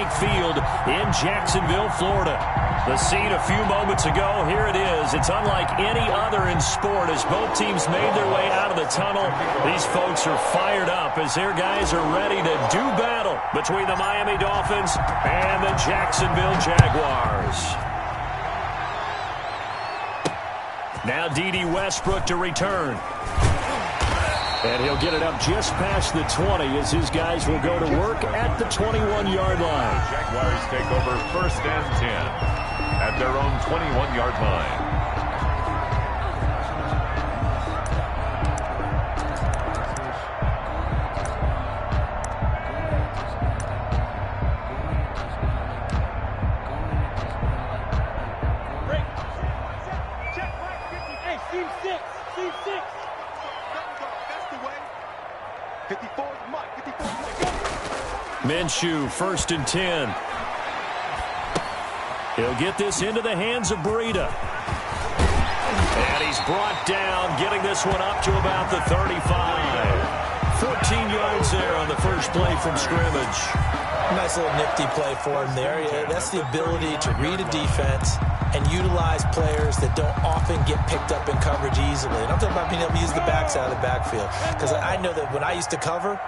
Bank Field in Jacksonville, Florida. The scene a few moments ago, here it is. It's unlike any other in sport as both teams made their way out of the tunnel. These folks are fired up as their guys are ready to do battle between the Miami Dolphins and the Jacksonville Jaguars. Now Dede Westbrook to return. And he'll get it up just past the 20 as his guys will go to work at the 21-yard line. Jaguars take over 1st and 10 at their own 21-yard line. Minshew, 1st and 10. He'll get this into the hands of Breida. And he's brought down, getting this one up to about the 35. 14 yards there on the first play from scrimmage. Nice little nifty play for him there. Yeah, that's the ability to read a defense and utilize players that don't often get picked up in coverage easily. And I'm talking about being able to use the backside of the backfield. Because I know that when I used to cover,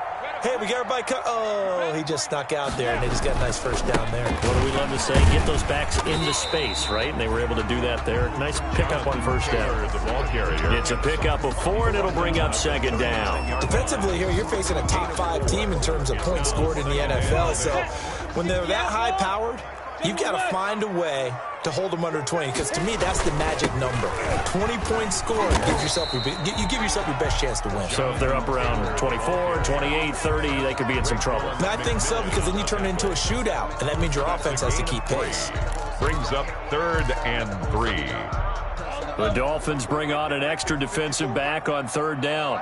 hey, we got everybody oh, he just snuck out there, and they just got a nice first down there. What do we love to say? Get those backs into space, right? And they were able to do that there. Nice pickup on first down. It's a pickup of 4, and it'll bring up 2nd down. Defensively here, you're facing a top 5 team in terms of points scored in the NFL. So when they're that high-powered, you've got to find a way to hold them under 20, because to me that's the magic number. 20 points scored, you give yourself your best chance to win. So if they're up around 24, 28, 30, they could be in some trouble. And I think so, because then you turn it into a shootout, and that means your offense has to keep pace. Brings up 3rd and 3. The Dolphins bring on an extra defensive back on 3rd down.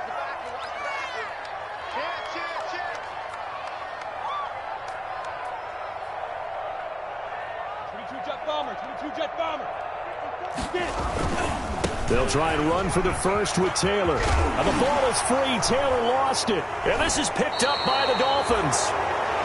They'll try and run for the first with Taylor. And the ball is free. Taylor lost it. And this is picked up by the Dolphins.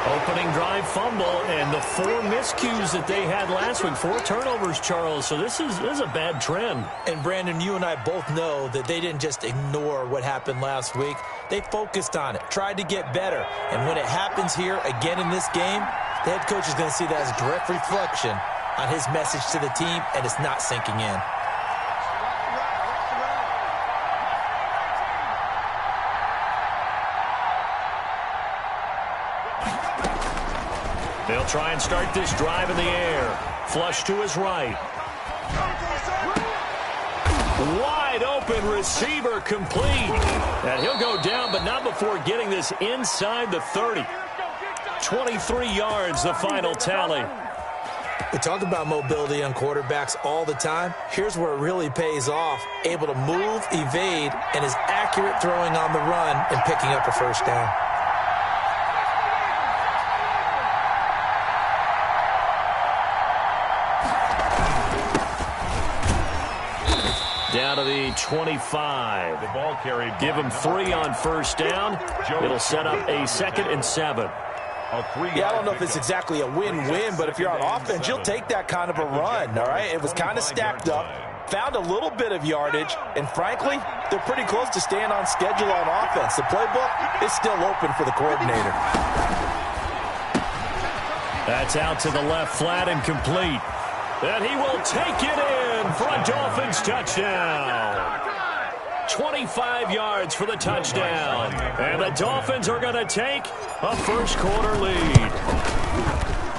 Opening drive fumble and the 4 miscues that they had last week. 4 turnovers, Charles. So this is a bad trend. And, Brandon, you and I both know that they didn't just ignore what happened last week. They focused on it, tried to get better. And when it happens here again in this game, the head coach is going to see that as a direct reflection on his message to the team, and it's not sinking in. They'll try and start this drive in the air. Flush to his right. Wide open receiver complete. And he'll go down, but not before getting this inside the 30. 23 yards, the final tally. We talk about mobility on quarterbacks all the time. Here's where it really pays off. Able to move, evade, and is accurate throwing on the run and picking up a first down. Down to the 25. The ball carried. Give him 3 on first down. It'll set up a 2nd and 7. Yeah, I don't know if it's exactly a win-win, but if you're on offense, you'll take that kind of a run, all right? It was kind of stacked up, found a little bit of yardage, and frankly, they're pretty close to staying on schedule on offense. The playbook is still open for the coordinator. That's out to the left, flat and complete. And he will take it in for a Dolphins touchdown. 25 yards for the touchdown. And the Dolphins are going to take a first-quarter lead.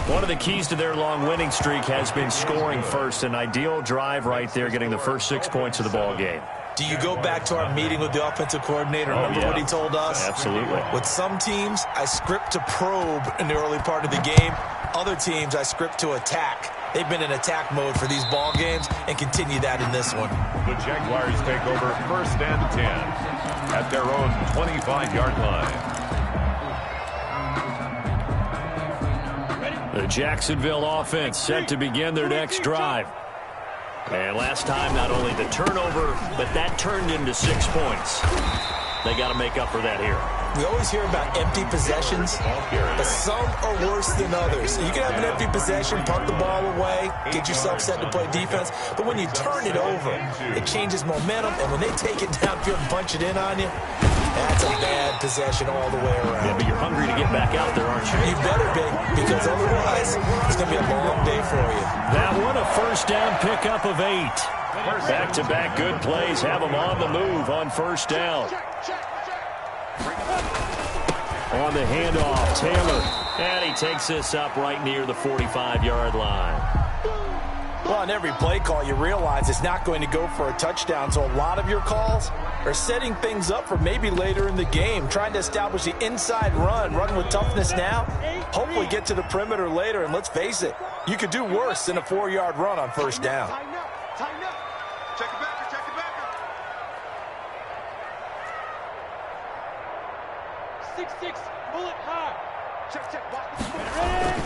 One of the keys to their long winning streak has been scoring first. An ideal drive right there, getting the first 6 points of the ball game. Do you go back to our meeting with the offensive coordinator? Remember what he told us? Absolutely. With some teams, I script to probe in the early part of the game. Other teams, I script to attack. They've been in attack mode for these ball games and continue that in this one. The Jaguars take over 1st and 10 at their own 25-yard line. The Jacksonville offense set to begin their next drive. And last time, not only the turnover, but that turned into 6 points. They got to make up for that here. We always hear about empty possessions, but some are worse than others. So you can have an empty possession, punt the ball away, get yourself set to play defense, but when you turn it over, it changes momentum, and when they take it downfield and punch it in on you, that's a bad possession all the way around. Yeah, but you're hungry to get back out there, aren't you? You better be, because otherwise it's going to be a long day for you. That one, a first down pickup of 8. Back-to-back good plays have them on the move on first down. On the handoff, Taylor. And he takes this up right near the 45-yard line. Well, on every play call, you realize it's not going to go for a touchdown, so a lot of your calls are setting things up for maybe later in the game, trying to establish the inside run with toughness now, hopefully get to the perimeter later, and let's face it, you could do worse than a 4-yard run on first down. Tighten up. Check it back. Check it back. 6-6, bullet high. Check. Ready?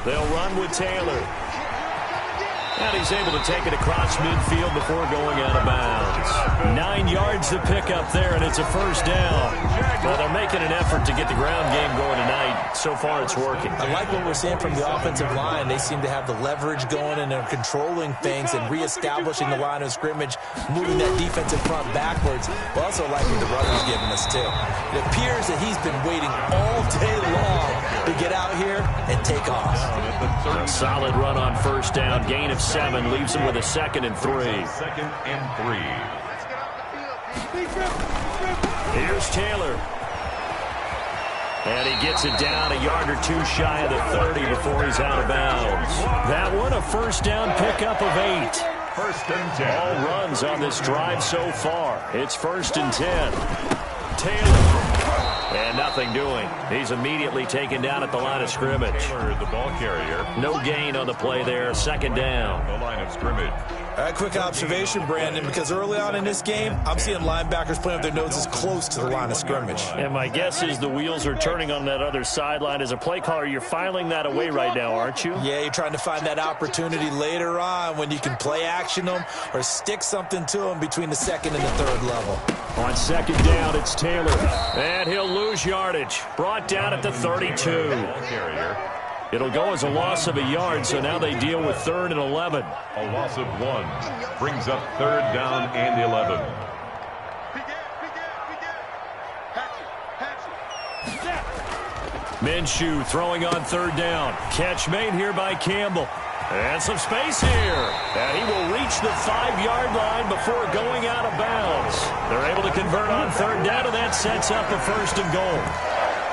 They'll run with Taylor. And he's able to take it across midfield before going out of bounds. 9 yards to pick up there, and it's a first down. Well, they're making an effort to get the ground game going tonight. So far, it's working. I like what we're seeing from the offensive line. They seem to have the leverage going, and they're controlling things and reestablishing the line of scrimmage, moving that defensive front backwards. We also like what the runner's giving us, too. It appears that he's been waiting all day long to get out here and take off. A solid run on first down. Gain of 7 leaves him with a 2nd and 3. 2nd and 3. Here's Taylor. And he gets it down a yard or 2 shy of the 30 before he's out of bounds. That one, a first down pickup of 8. 1st and 10. All runs on this drive so far. It's 1st and 10. Taylor. And nothing doing. He's immediately taken down at the line of scrimmage. Taylor, the ball carrier. No gain on the play there. 2nd down. The line of scrimmage. Quick observation, Brandon, because early on in this game, I'm seeing linebackers playing with their noses close to the line of scrimmage. And my guess is the wheels are turning on that other sideline. As a play caller, you're filing that away right now, aren't you? Yeah, you're trying to find that opportunity later on when you can play action them or stick something to them between the 2nd and the 3rd level. On 2nd down, it's Taylor. And he'll lose yardage. Brought down at the 32. Ball carrier. It'll go as a loss of a yard, so now they deal with 3rd and 11. A loss of 1. Brings up 3rd down and 11. Minshew throwing on 3rd down. Catch made here by Campbell. And some space here. And he will reach the 5-yard line before going out of bounds. They're able to convert on 3rd down, and that sets up a 1st and goal.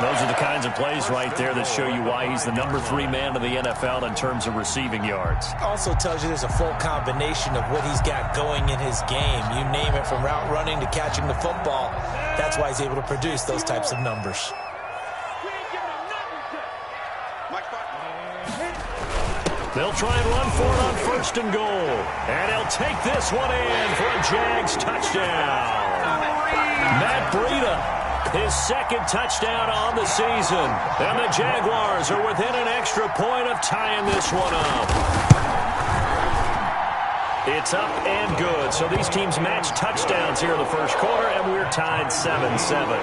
Those are the kinds of plays right there that show you why he's the number 3 man in the NFL in terms of receiving yards. Also tells you there's a full combination of what he's got going in his game. You name it, from route running to catching the football. That's why he's able to produce those types of numbers. They'll try and run for it on 1st and goal. And he'll take this one in for a Jags touchdown. Matt Breida, his 2nd touchdown on the season. And the Jaguars are within an extra point of tying this one up. It's up and good. So these teams match touchdowns here in the 1st quarter, and we're tied 7-7.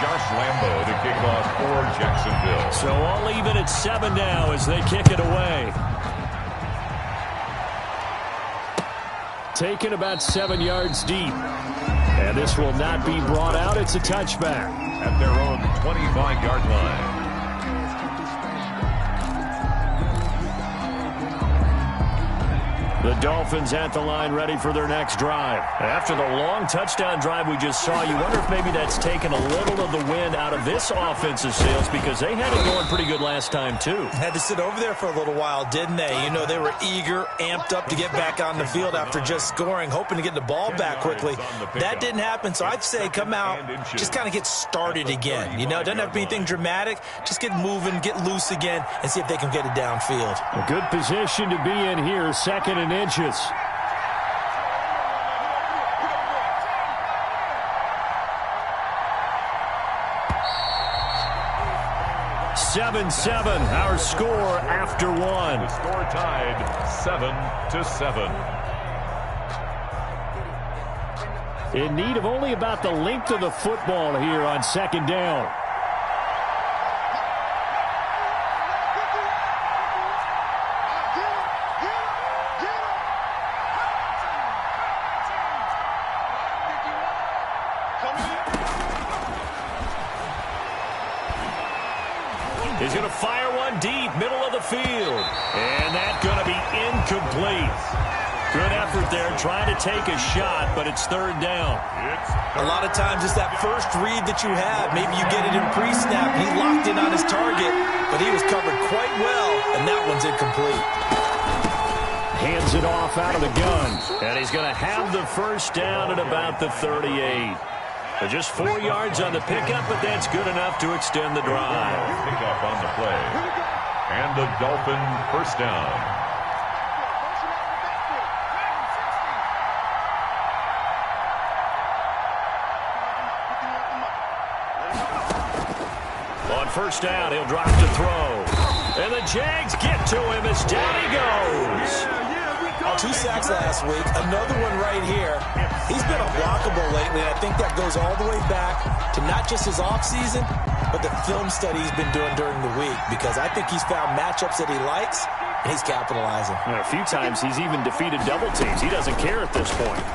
Josh Lambo to kick off for Jacksonville. So all even at 7 now as they kick it away. Taken about 7 yards deep. And this will not be brought out. It's a touchback. At their own 25-yard line. The Dolphins at the line ready for their next drive. After the long touchdown drive we just saw, you wonder if maybe that's taken a little of the wind out of this offensive sails, because they had it going pretty good last time too. Had to sit over there for a little while, didn't they? You know, they were eager, amped up to get back on the field after just scoring, hoping to get the ball back quickly. That didn't happen, so I'd say come out, just kind of get started again. You know, it doesn't have to be anything dramatic. Just get moving, get loose again, and see if they can get it downfield. A good position to be in here, 2nd and inches. Seven, our score after 1. The score tied 7-7. in need of only about the length of the football here on 2nd down. He's going to fire one deep, middle of the field. And that's going to be incomplete. Good effort there, trying to take a shot, but it's 3rd down. A lot of times it's that first read that you have. Maybe you get it in pre-snap. He locked in on his target, but he was covered quite well, and that one's incomplete. Hands it off out of the gun. And he's going to have the first down at about the 38. Just 4 yards on the pickup, but that's good enough to extend the drive. Pickup on the play. And the Dolphin first down. On first down, he'll drop to throw. And the Jags get to him as down he goes. 2 sacks last week, another one right here. He's been unblockable lately, and I think that goes all the way back to not just his offseason, but the film study he's been doing during the week, because I think he's found matchups that he likes, and he's capitalizing. A few times he's even defeated double teams. He doesn't care at this point.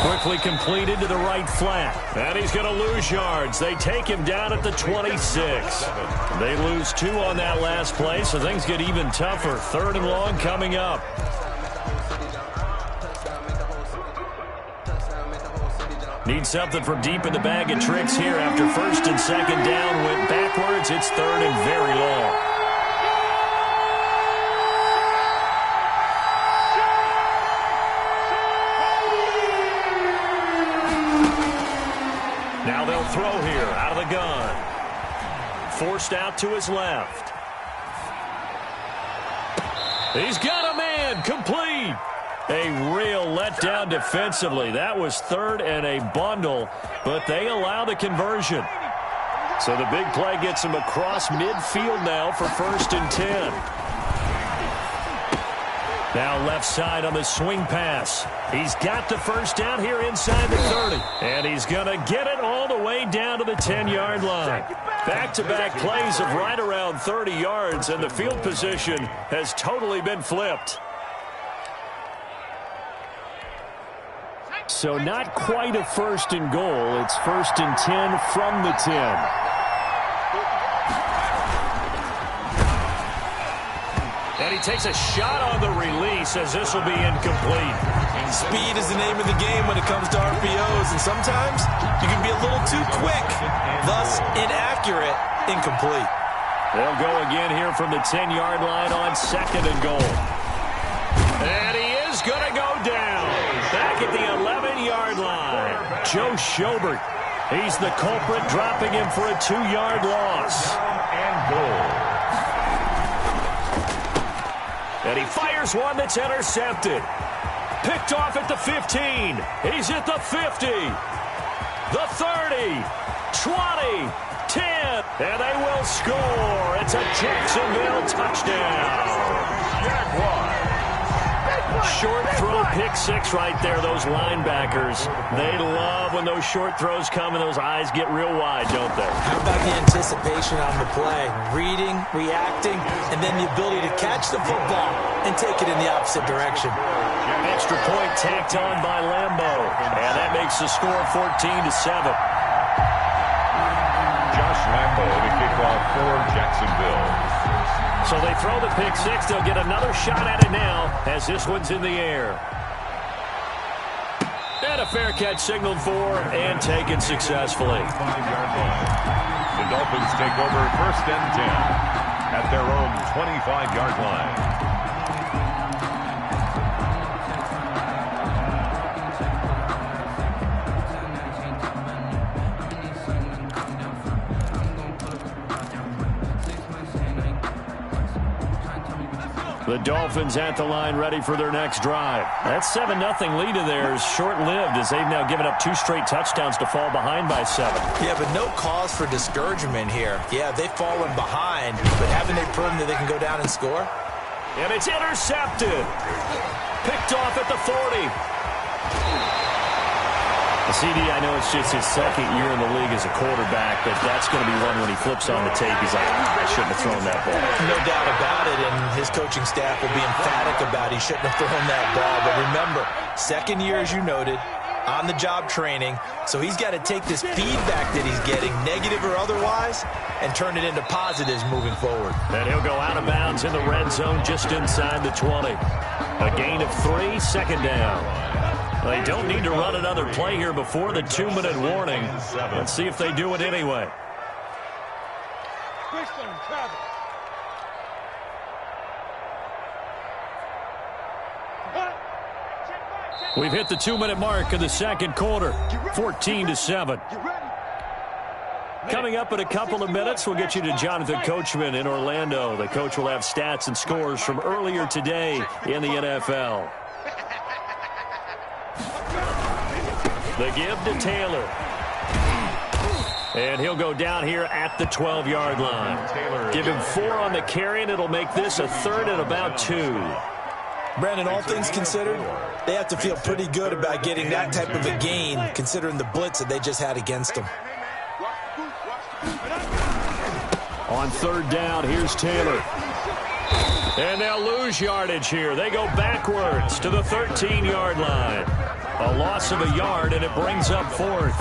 Quickly completed to the right flat. And he's going to lose yards. They take him down at the 26. They lose 2 on that last play, so things get even tougher. 3rd and long coming up. Need something from deep in the bag of tricks here after 1st and 2nd down went backwards. It's 3rd and very long. Now they'll throw here out of the gun. Forced out to his left. He's got a man, complete. A real letdown defensively. That was 3rd and a bundle, but they allow the conversion. So the big play gets him across midfield now for 1st and 10. Now left side on the swing pass. He's got the first down here inside the 30. And he's going to get it all the way down to the 10-yard line. Back-to-back plays of right around 30 yards, and the field position has totally been flipped. So not quite a 1st and goal. It's 1st and 10 from the 10. And he takes a shot on the release as this will be incomplete. Speed is the name of the game when it comes to RPOs, and sometimes you can be a little too quick, thus inaccurate, incomplete. They'll go again here from the 10-yard line on 2nd and goal. And he is going to go down. Back at the 11-yard line. Joe Schobert. He's the culprit, dropping him for a 2-yard loss. And goal. And he fires one that's intercepted. Picked off at the 15. He's at the 50. The 30. 20. 10. And they will score. It's a Jacksonville touchdown. Jaguars. Short throw, pick 6 right there, those linebackers. They love when those short throws come and those eyes get real wide, don't they? How about the anticipation on the play? Reading, reacting, and then the ability to catch the football and take it in the opposite direction. Extra point tacked on by Lambo. And that makes the score 14-7. Josh Lambo, the kickoff for Jacksonville. So they throw the pick 6. They'll get another shot at it now as this one's in the air. And a fair catch signaled for and taken successfully. 5-yard line. The Dolphins take over 1st and 10 at their own 25-yard line. The Dolphins at the line ready for their next drive. That 7-0 lead of theirs short-lived as they've now given up 2 straight touchdowns to fall behind by 7. Yeah, but no cause for discouragement here. Yeah, they've fallen behind, but haven't they proven that they can go down and score? And it's intercepted. Picked off at the 40. CD, I know it's just his second year in the league as a quarterback, but that's going to be one when he flips on the tape. He's like, I shouldn't have thrown that ball. No doubt about it, and his coaching staff will be emphatic about he shouldn't have thrown that ball. But remember, second year, as you noted, on-the-job training, so he's got to take this feedback that he's getting, negative or otherwise, and turn it into positives moving forward. And he'll go out of bounds in the red zone just inside the 20. A gain of 3, second down. They don't need to run another play here before the 2-minute warning. Let's see if they do it anyway. We've hit the 2-minute mark of the second quarter, 14-7. Coming up in a couple of minutes, we'll get you to Jonathan Coachman in Orlando. The coach will have stats and scores from earlier today in the NFL. The give to Taylor. And he'll go down here at the 12-yard line. Give him 4 on the carry, and it'll make this a 3rd and about 2. Brandon, all things considered, they have to feel pretty good about getting that type of a gain, considering the blitz that they just had against them. On 3rd down, here's Taylor. And they'll lose yardage here. They go backwards to the 13-yard line. A loss of a yard, and it brings up 4th.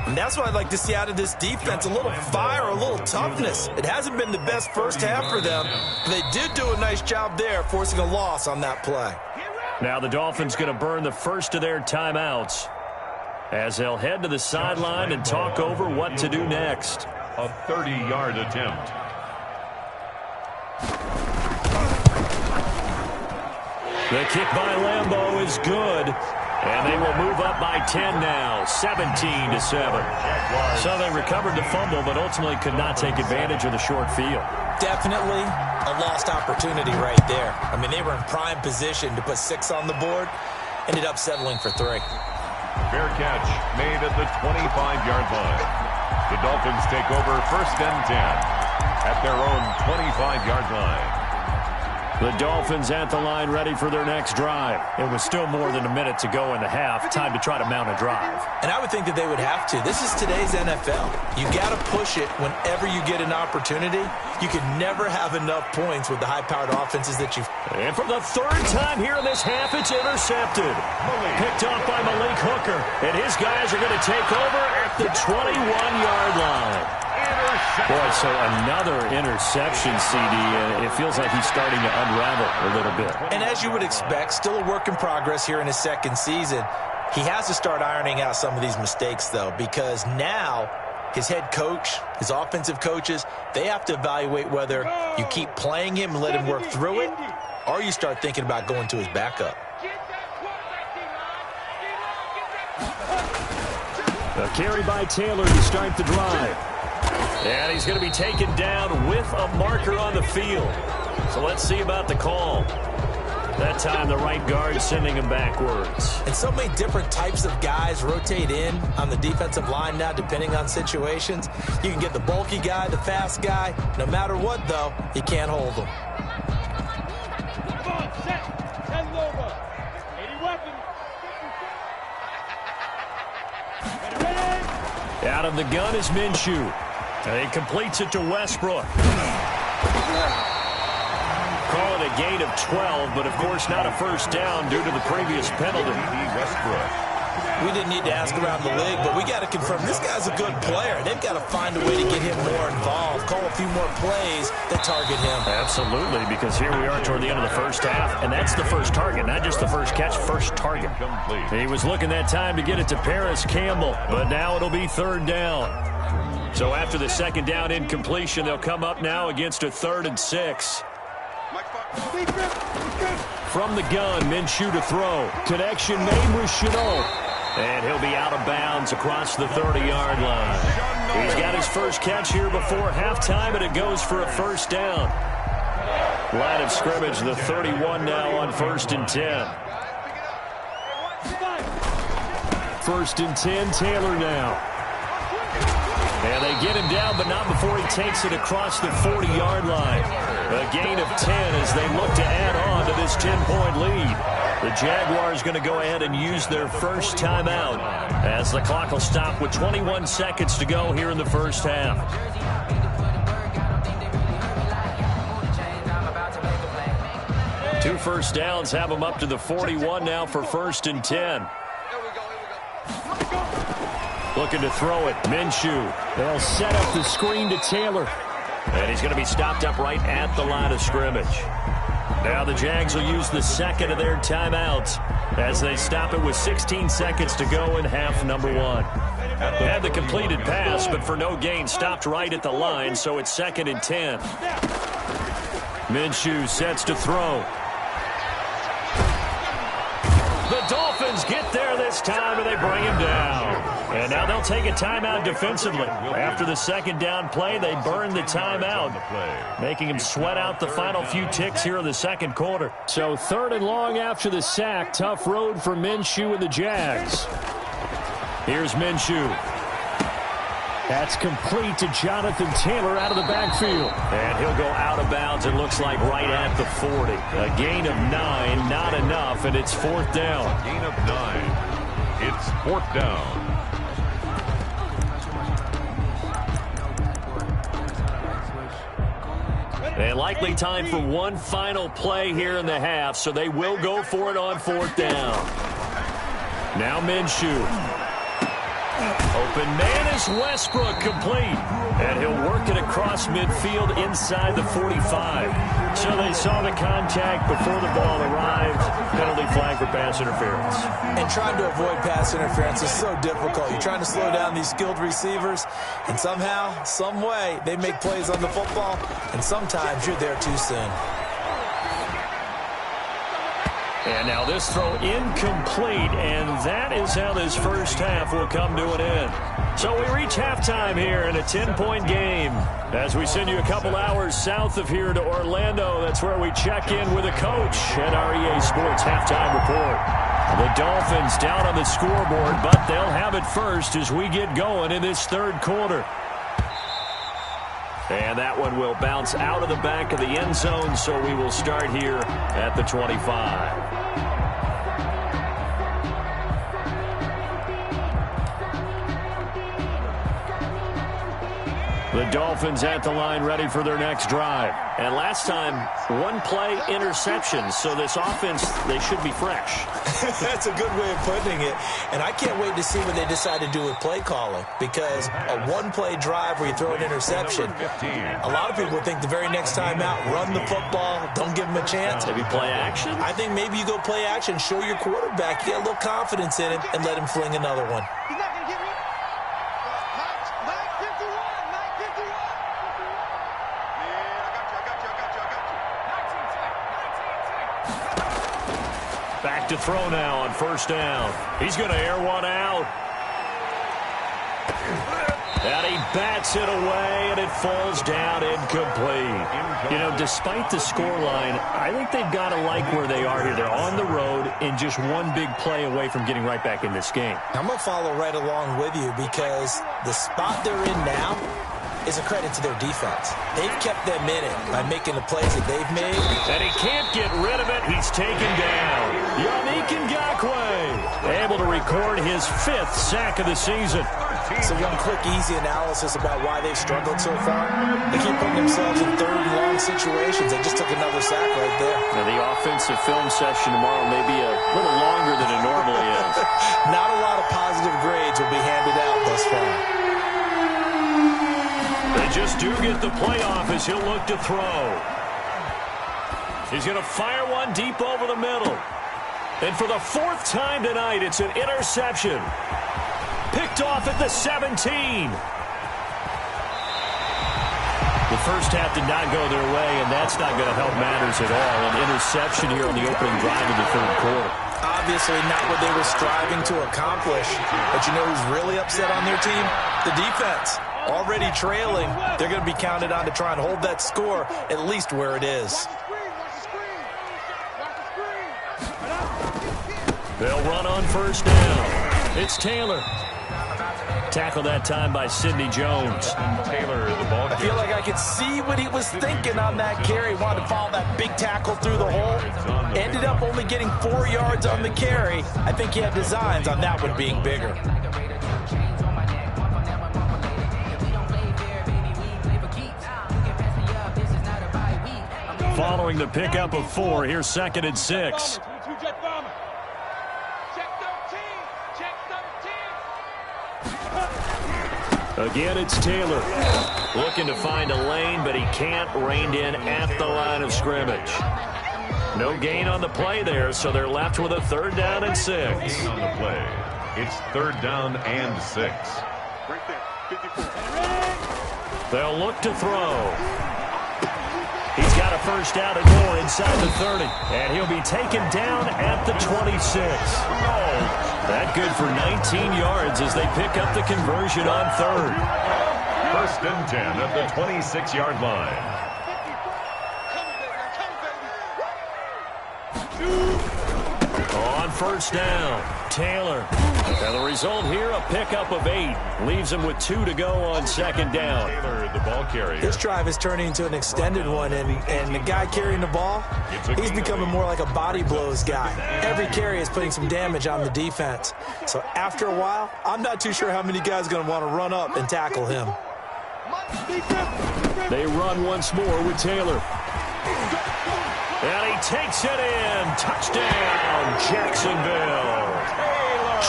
And that's what I'd like to see out of this defense, a little fire, a little toughness. It hasn't been the best first half for them. They did do a nice job there, forcing a loss on that play. Now the Dolphins going to burn the first of their timeouts as they'll head to the sideline and talk over what to do next. A 30-yard attempt. The kick by Lambeau is good. And they will move up by 10 now, 17-7. So they recovered the fumble, but ultimately could not take advantage of the short field. Definitely a lost opportunity right there. I mean, they were in prime position to put 6 on the board, ended up settling for 3. Fair catch made at the 25-yard line. The Dolphins take over 1st and 10 at their own 25-yard line. The Dolphins at the line ready for their next drive. It was still more than a minute to go in the half. Time to try to mount a drive. And I would think that they would have to. This is today's NFL. You got to push it whenever you get an opportunity. You can never have enough points with the high-powered offenses that you've... And for the 3rd time here in this half, it's intercepted. Picked off by Malik Hooker. And his guys are going to take over at the 21-yard line. Boy, so another interception, CD. It feels like he's starting to unravel a little bit. And as you would expect, still a work in progress here in his second season. He has to start ironing out some of these mistakes, though, because now his head coach, his offensive coaches, they have to evaluate whether you keep playing him and let him work through it, or you start thinking about going to his backup. A carry by Taylor to start the drive. And he's going to be taken down with a marker on the field. So let's see about the call. That time the right guard sending him backwards. And so many different types of guys rotate in on the defensive line now, depending on situations. You can get the bulky guy, the fast guy. No matter what, though, you can't hold them. Come on, set. 10 over. 80 weapons. Ready? Out of the gun is Minshew. And he completes it to Westbrook. Call it a gain of 12, but of course not a first down due to the previous penalty. Westbrook. We didn't need to ask around the league, but we got to confirm this guy's a good player. They've got to find a way to get him more involved, call a few more plays that target him. Absolutely, because here we are toward the end of the first half, and that's the first target, not just the first catch, first target. He was looking that time to get it to Paris Campbell, but now it'll be 3rd down. So after the 2nd down incompletion, they'll come up now against a 3rd and 6. From the gun, Minshew to throw. Connection made with Shenault. And he'll be out of bounds across the 30-yard line. He's got his first catch here before halftime, and it goes for a first down. Line of scrimmage, the 31 now on 1st and 10. 1st and 10, Taylor now. And they get him down, but not before he takes it across the 40-yard line. A gain of 10 as they look to add on to this 10-point lead. The Jaguars going to go ahead and use their first timeout as the clock will stop with 21 seconds to go here in the first half. Two first downs have them up to the 41 now for 1st and 10. Looking to throw it. Minshew. They'll set up the screen to Taylor. And he's going to be stopped up right at the line of scrimmage. Now the Jags will use the second of their timeouts as they stop it with 16 seconds to go in half number 1. Had the completed pass, but for no gain, stopped right at the line, so it's 2nd and 10. Minshew sets to throw. The Dolphins get there this time, and they bring him down. And now they'll take a timeout defensively. After the second down play, they burn the timeout, making him sweat out the final few ticks here in the second quarter. So 3rd and long after the sack. Tough road for Minshew and the Jags. Here's Minshew. That's complete to Jonathan Taylor out of the backfield. And he'll go out of bounds, it looks like, right at the 40. A gain of 9, not enough, and it's 4th down. A gain of 9. It's 4th down. And likely time for one final play here in the half, so they will go for it on 4th down. Now Minshew. Open man is Westbrook, complete. And he'll work it across midfield inside the 45. So they saw the contact before the ball arrived. Penalty flag for pass interference. And trying to avoid pass interference is so difficult. You're trying to slow down these skilled receivers, and somehow, some way, they make plays on the football, and sometimes you're there too soon. And now this throw incomplete, and that is how this first half will come to an end. So we reach halftime here in a 10-point game. As we send you a couple hours south of here to Orlando, that's where we check in with a coach at our EA Sports Halftime Report. The Dolphins down on the scoreboard, but they'll have it first as we get going in this third quarter. And that one will bounce out of the back of the end zone, so we will start here at the 25. The Dolphins at the line ready for their next drive. And last time, one play interception. So this offense, they should be fresh. That's a good way of putting it. And I can't wait to see what they decide to do with play calling. Because a one-play drive where you throw an interception, a lot of people think the very next time out, run the football, don't give them a chance. Maybe play action? I think maybe you go play action, show your quarterback, get a little confidence in him, and let him fling another one. He's not going to get rid. Mike 51. Mike 51. Back to throw now on first down. He's going to air one out. And he bats it away, and it falls down incomplete. You know, despite the scoreline, I think they've got to like where they are here. They're on the road and just one big play away from getting right back in this game. I'm going to follow right along with you because the spot they're in now is a credit to their defense. They've kept them in it by making the plays that they've made. And he can't get rid of it. He's taken down. Yannick Ngakoue able to record his 5th sack of the season. So one quick, easy analysis about why they've struggled so far. They keep putting themselves in third and long situations. They just took another sack right there. Now the offensive film session tomorrow may be a little longer than it normally is. Not a lot of positive grades will be handed out thus far. They just do get the playoff as he'll look to throw. He's going to fire one deep over the middle. And for the 4th time tonight, it's an interception. Picked off at the 17. The first half did not go their way, and that's not going to help matters at all. An interception here on the opening drive of the third quarter. Obviously not what they were striving to accomplish. But you know who's really upset on their team? The defense. Already trailing. They're going to be counted on to try and hold that score at least where it is. They'll run on first down. It's Taylor. Tackle that time by Sidney Jones. Taylor, the ball I feel like I could see what he was thinking on that carry. Wanted to follow that big tackle through the hole. Ended up only getting 4 yards on the carry. I think he had designs on that one being bigger. Following the pickup of 4, here's 2nd and 6. Again, it's Taylor. Looking to find a lane, but he can't. Reined in at the line of scrimmage. No gain on the play there, so they're left with a 3rd down and 6. Gain on the play. It's 3rd down and 6. Right there, 54. They'll look to throw. He's got a 1st down and more inside the 30. And he'll be taken down at the 26. That good for 19 yards as they pick up the conversion on 3rd. 1st and 10 at the 26-yard line. On 1st down, Taylor. And the result here, a pickup of 8. Leaves him with 2 to go on 2nd down. Taylor, the ball carrier. This drive is turning into an extended one, and the guy carrying the ball, he's becoming more like a body blows guy. Every carry is putting some damage on the defense. So after a while, I'm not too sure how many guys are going to want to run up and tackle him. They run once more with Taylor. And he takes it in. Touchdown, Jacksonville.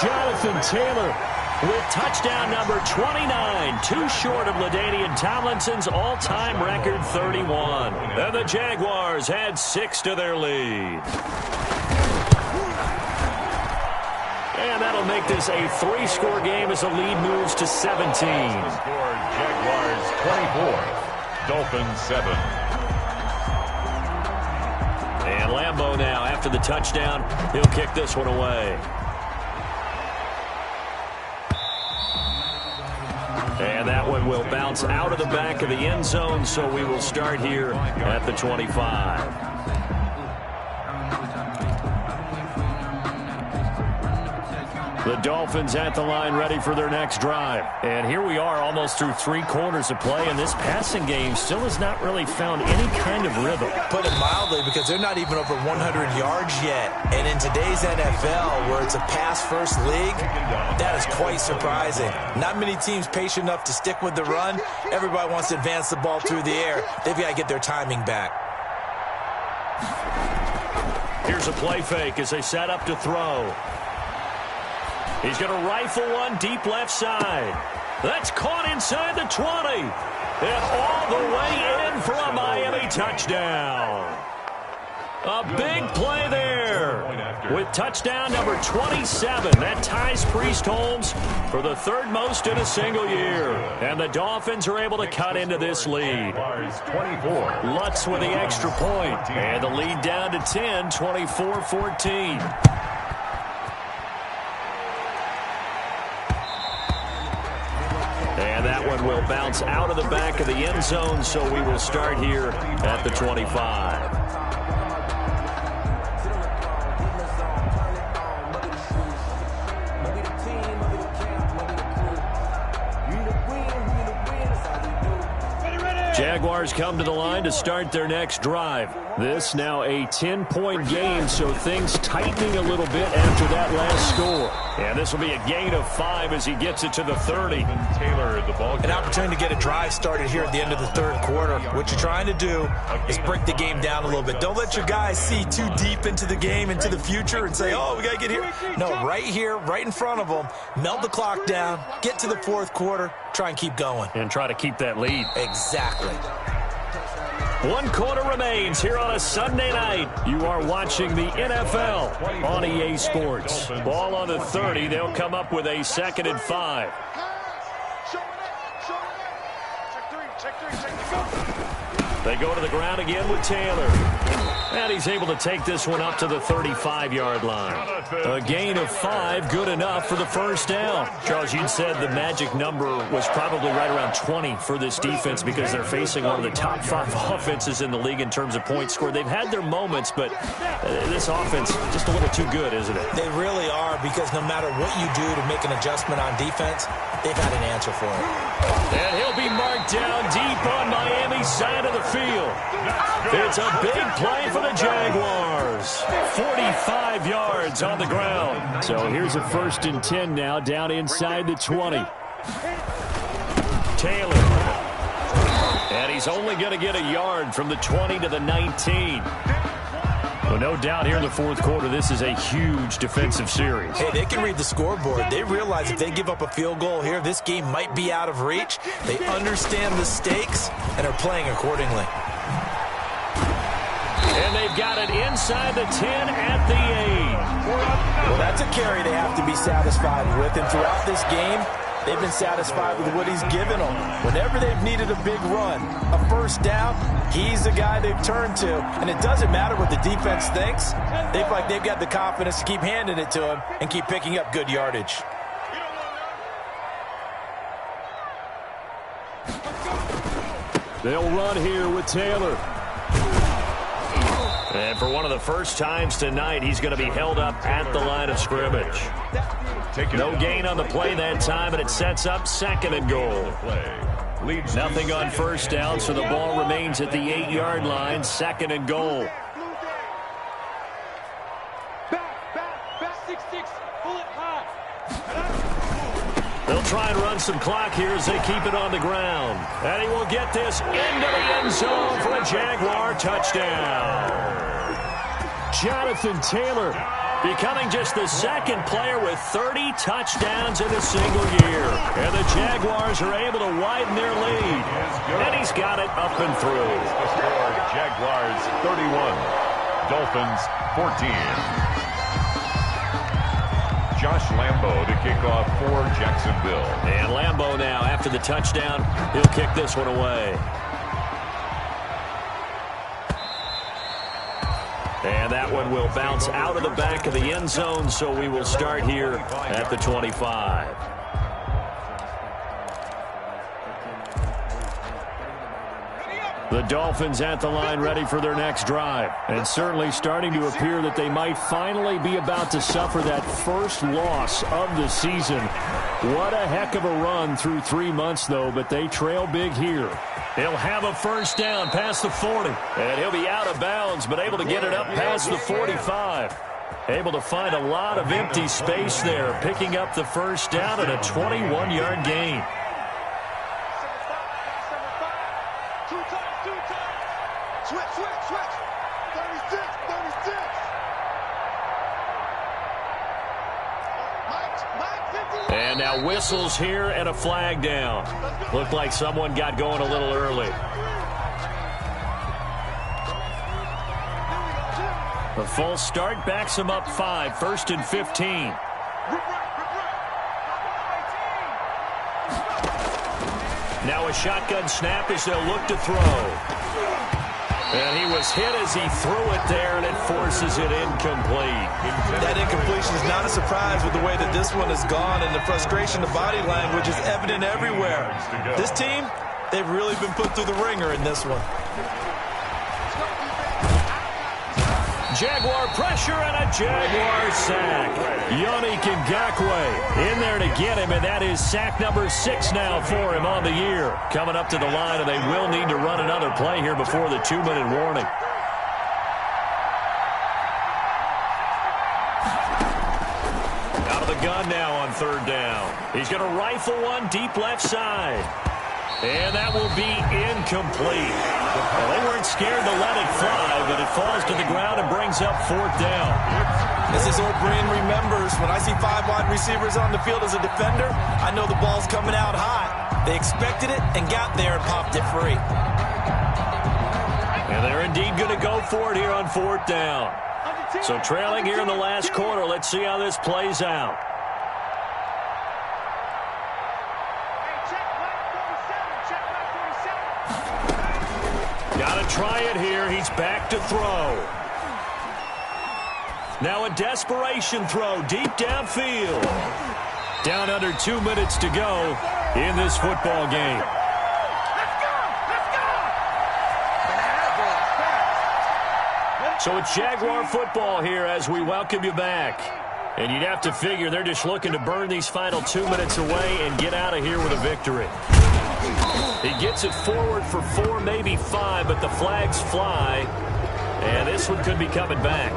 Jonathan Taylor with touchdown number 29. Too short of LaDainian Tomlinson's all-time record 31. And the Jaguars add 6 to their lead. And that'll make this a 3-score game as the lead moves to 17. Score Jaguars 24, Dolphins 7. And Lambeau now, after the touchdown, he'll kick this one away. And that one will bounce out of the back of the end zone, so we will start here at the 25. The Dolphins at the line ready for their next drive. And here we are almost through 3 quarters of play, and this passing game still has not really found any kind of rhythm. Put it mildly, because they're not even over 100 yards yet. And in today's NFL, where it's a pass-first league, that is quite surprising. Not many teams patient enough to stick with the run. Everybody wants to advance the ball through the air. They've got to get their timing back. Here's a play fake as they set up to throw. He's going to rifle one deep left side. That's caught inside the 20. And all the way in for a Miami touchdown. A big play there with touchdown number 27. That ties Priest Holmes for the 3rd most in a single year. And the Dolphins are able to cut into this lead. 24. Lutz with the extra point. And the lead down to 10, 24-14. And that one will bounce out of the back of the end zone, so we will start here at the 25. Jaguars come to the line to start their next drive. This now a 10-point game, so things tightening a little bit after that last score. And this will be a gain of 5 as he gets it to the 30. Taylor, the ball. An opportunity to get a drive started here at the end of the 3rd quarter. What you're trying to do is break the game down a little bit. Don't let your guys see too deep into the game, into the future, and say, oh, we got to get here. No, right here, right in front of them, melt the clock down, get to the 4th quarter, try and keep going. And try to keep that lead. Exactly. 1 quarter remains here on a Sunday night. You are watching the NFL on EA Sports. Ball on the 30. They'll come up with a 2nd and 5. Check 3, check 3, check 3, go. They go to the ground again with Taylor. And he's able to take this one up to the 35-yard line. A gain of 5, good enough for the first down. Charles, you'd said the magic number was probably right around 20 for this defense because they're facing one of the top 5 offenses in the league in terms of points scored. They've had their moments, but this offense just a little too good, isn't it? They really are, because no matter what you do to make an adjustment on defense, they've had an answer for it. And he'll be marked down deep on Miami's side of the field. It's a big play for the Jaguars. 45 yards on the ground. So here's a 1st and 10 now, down inside the 20. Taylor. And he's only going to get a yard from the 20 to the 19. Well, no doubt here in the 4th quarter, this is a huge defensive series. Hey, they can read the scoreboard. They realize if they give up a field goal here, this game might be out of reach. They understand the stakes and are playing accordingly. And they've got it inside the 10 at the 8. Well, that's a carry they have to be satisfied with. And throughout this game, they've been satisfied with what he's given them. Whenever they've needed a big run, a first down, he's the guy they've turned to. And it doesn't matter what the defense thinks. They feel like they've got the confidence to keep handing it to him and keep picking up good yardage. They'll run here with Taylor. And for one of the first times tonight, he's going to be held up at the line of scrimmage. No gain on the play that time, and it sets up 2nd and goal. Nothing on first down, so the ball remains at the 8-yard line, 2nd and goal. Back, 6-6, pull it high. They'll try and run some clock here as they keep it on the ground. And he will get this into the end zone for a Jaguar touchdown. Jonathan Taylor becoming just the 2nd player with 30 touchdowns in a single year. And the Jaguars are able to widen their lead. And he's got it up and through. The score, Jaguars 31, Dolphins 14. Josh Lambo to kick off for Jacksonville. And Lambo now, after the touchdown, he'll kick this one away. And that one will bounce out of the back of the end zone, so we will start here at the 25. The Dolphins at the line ready for their next drive. And certainly starting to appear that they might finally be about to suffer that first loss of the season. What a heck of a run through 3 months, though, but they trail big here. He'll have a first down past the 40. And he'll be out of bounds, but able to get it up past the 45. Able to find a lot of empty space there, picking up the first down at a 21-yard gain. Switch. 36. And now whistles here and a flag down. Looked like someone got going a little early. The false start backs him up 5, 1st and 15. Now a shotgun snap as they'll look to throw. And he was hit as he threw it there, and it forces it incomplete. That incompletion is not a surprise with the way that this one has gone, and the frustration, the body language is evident everywhere. This team, they've really been put through the ringer in this one. Jaguar pressure and a Jaguar sack. Yannick Ngakoue in there to get him, and that is sack number 6 now for him on the year. Coming up to the line, and they will need to run another play here before the 2-minute warning. Out of the gun now on 3rd down. He's going to rifle one deep left side. And that will be incomplete. Well, they weren't scared to let it fly, but it falls to the ground and brings up 4th down. As this old brain remembers, when I see 5 wide receivers on the field as a defender, I know the ball's coming out hot. They expected it and got there and popped it free. And they're indeed going to go for it here on 4th down. So trailing here in the last quarter, let's see how this plays out. Got to try it here. He's back to throw. Now a desperation throw deep downfield. Down under 2 minutes to go in this football game. So it's Jaguar football here as we welcome you back. And you'd have to figure they're just looking to burn these final 2 minutes away and get out of here with a victory. He gets it forward for 4, maybe 5, but the flags fly. And this one could be coming back.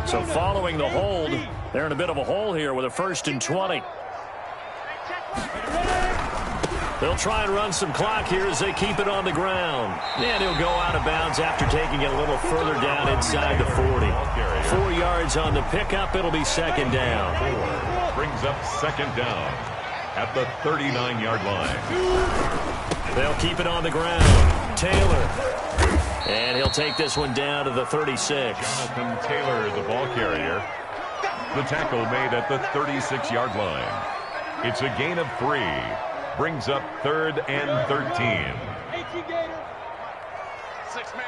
So following the hold, they're in a bit of a hole here with a 1st and 20. They'll try and run some clock here as they keep it on the ground. And he'll go out of bounds after taking it a little further down inside the 40. 4 yards on the pickup. It'll be 2nd down. Brings up 2nd down at the 39-yard line. They'll keep it on the ground. Taylor. And he'll take this one down to the 36. Jonathan Taylor, the ball carrier. The tackle made at the 36-yard line. It's a gain of 3. Brings up 3rd and 13. 6 man.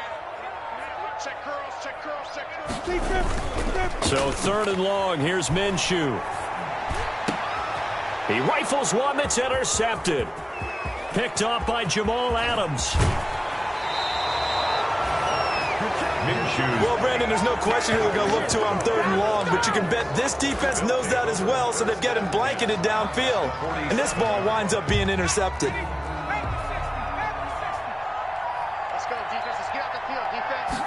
Check curls, check curls, check curls. So 3rd and long. Here's Minshew. He rifles one that's intercepted. Picked off by Jamal Adams. Well, Brandon, there's no question who they're going to look to on 3rd and long, but you can bet this defense knows that as well, so they've got him blanketed downfield. And this ball winds up being intercepted. Let's go, defense. Let's get out the field, defense.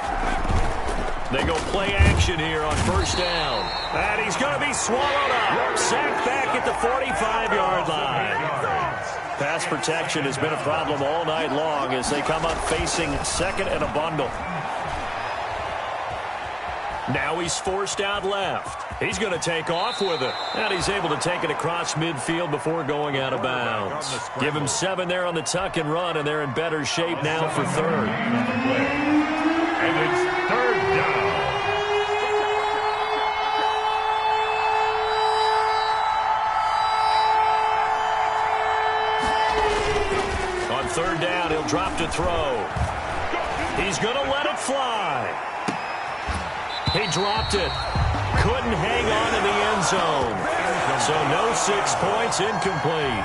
They go play action here on 1st down. And he's going to be swallowed up. Sacked back at the 45-yard line. Pass protection has been a problem all night long as they come up facing 2nd and a bundle. Now he's forced out left. He's going to take off with it. And he's able to take it across midfield before going out of bounds. Give him 7 there on the tuck and run, and they're in better shape now for 3rd. And it's 3rd down. On 3rd down, he'll drop to throw. He's going to let it fly. He dropped it. Couldn't hang on in the end zone. So no 6 points, incomplete.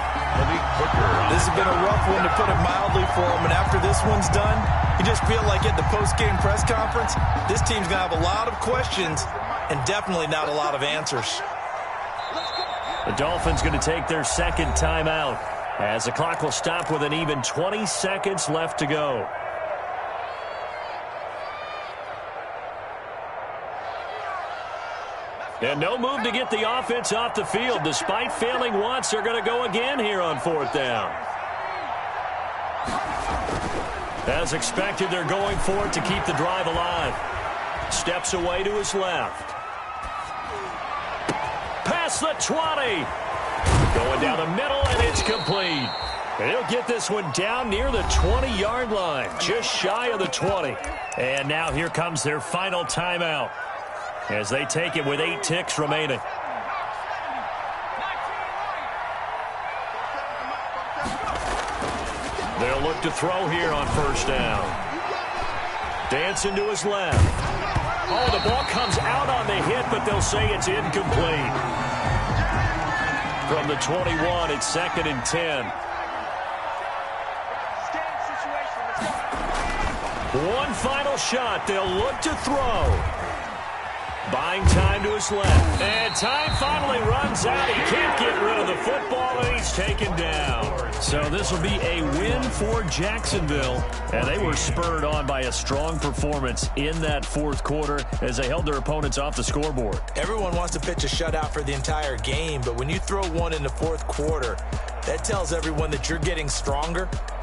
This has been a rough one, to put it mildly, for him. And after this one's done, you just feel like at the post-game press conference, this team's going to have a lot of questions and definitely not a lot of answers. The Dolphins going to take their 2nd timeout as the clock will stop with an even 20 seconds left to go. And no move to get the offense off the field. Despite failing once, they're going to go again here on 4th down. As expected, they're going for it to keep the drive alive. Steps away to his left. Past the 20. Going down the middle, and it's complete. And he'll get this one down near the 20-yard line, just shy of the 20. And now here comes their final timeout as they take it with 8 ticks remaining. They'll look to throw here on 1st down. Dancing to his left. Oh, the ball comes out on the hit, but they'll say it's incomplete. From the 21, it's 2nd and 10. One final shot. They'll look to throw. Buying time to his left. And time finally runs out. He can't get rid of the football, and he's taken down. So this will be a win for Jacksonville. And they were spurred on by a strong performance in that 4th quarter as they held their opponents off the scoreboard. Everyone wants to pitch a shutout for the entire game, but when you throw one in the 4th quarter, that tells everyone that you're getting stronger